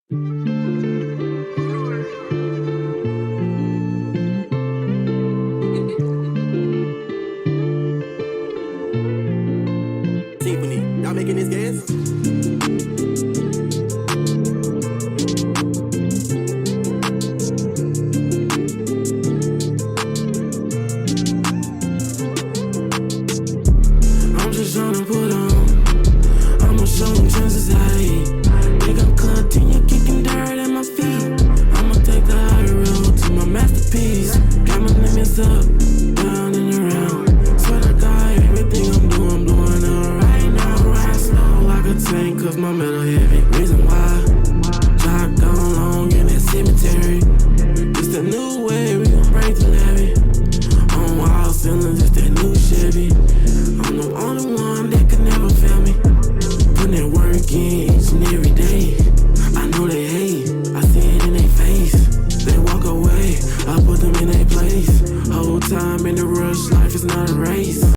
Symphony, y'all making this gas? I'm just tryna put on. I'ma show them chances I eat. Think I'm continue kicking dirt at my feet. I'ma take the high road to my masterpiece. Got my limits up, down and around. Swear to God, everything I'm doing alright now. Ride slow like a tank, cause my metal heavy. Reason why, shotgun long in that cemetery. It's the new way, we gon' break the levee. On wild ceilings, it's that new Chevy. I'm the only one that could never fail me. Putting that work in each and every day. I know they hate, I see it in their face. They walk away, I put them in their place. Whole time in the rush, life is not a race.